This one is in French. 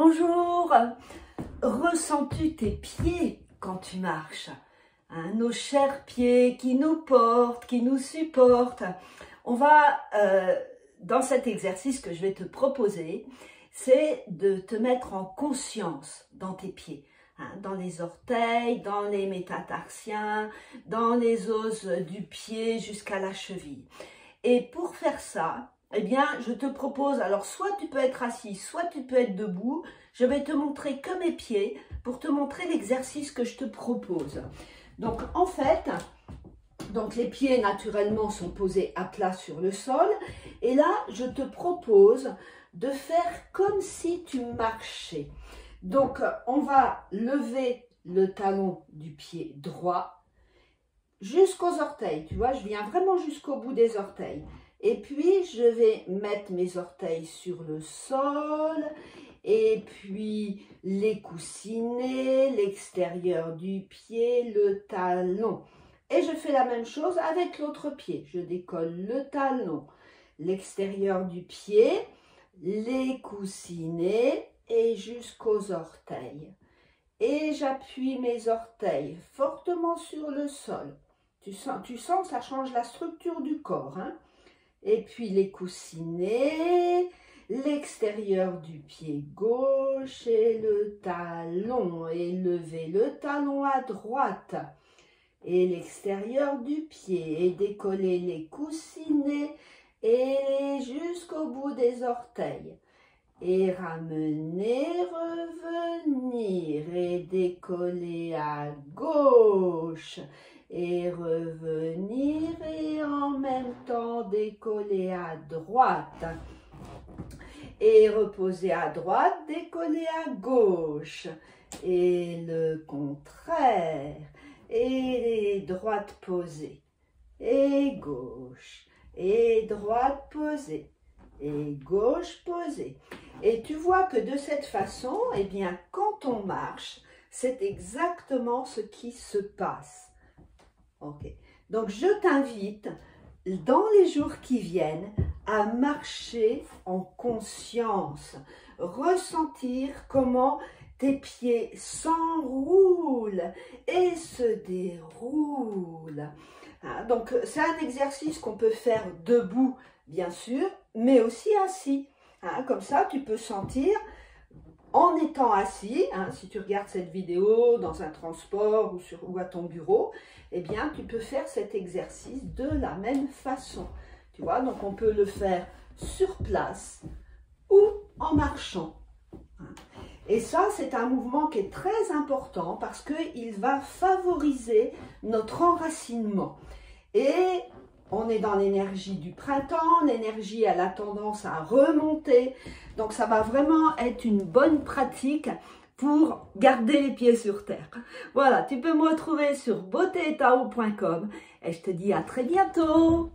Bonjour, ressens-tu tes pieds quand tu marches? Nos chers pieds qui nous portent, qui nous supportent. On va, dans cet exercice que je vais te proposer, c'est de te mettre en conscience dans tes pieds, dans les orteils, dans les métatarsiens, dans les os du pied jusqu'à la cheville. Et pour faire ça, eh bien, je te propose, alors soit tu peux être assis, soit tu peux être debout. Je vais te montrer que mes pieds pour te montrer l'exercice que je te propose. Donc, en fait, les pieds naturellement sont posés à plat sur le sol. Et là, je te propose de faire comme si tu marchais. Donc, on va lever le talon du pied droit jusqu'aux orteils. Tu vois, je viens vraiment jusqu'au bout des orteils. Et puis, je vais mettre mes orteils sur le sol et puis les coussinets, l'extérieur du pied, le talon. Et je fais la même chose avec l'autre pied. Je décolle le talon, l'extérieur du pied, les coussinets et jusqu'aux orteils. Et j'appuie mes orteils fortement sur le sol. Tu sens que ça change la structure du corps, hein? Et puis les coussinets, l'extérieur du pied gauche et le talon. Et lever le talon à droite et l'extérieur du pied. Et décoller les coussinets et jusqu'au bout des orteils. Et ramener, revenir et décoller à gauche. Et revenir et en même temps décoller à droite. Et reposer à droite, décoller à gauche. Et le contraire. Et droite posée. Et gauche. Et droite posée. Et gauche posée. Et tu vois que de cette façon, eh bien, quand on marche, c'est exactement ce qui se passe. Ok, donc je t'invite dans les jours qui viennent à marcher en conscience, ressentir comment tes pieds s'enroulent et se déroulent. Donc c'est un exercice qu'on peut faire debout, bien sûr, mais aussi assis. Comme ça, tu peux sentir en étant assis, si tu regardes cette vidéo dans un transport ou à ton bureau, eh bien, tu peux faire cet exercice de la même façon. Tu vois, donc on peut le faire sur place ou en marchant. Et ça, c'est un mouvement qui est très important parce qu'il va favoriser notre enracinement. Et on est dans l'énergie du printemps, l'énergie elle a tendance à remonter. Donc ça va vraiment être une bonne pratique pour garder les pieds sur terre. Voilà, tu peux me retrouver sur beautéetao.com et je te dis à très bientôt.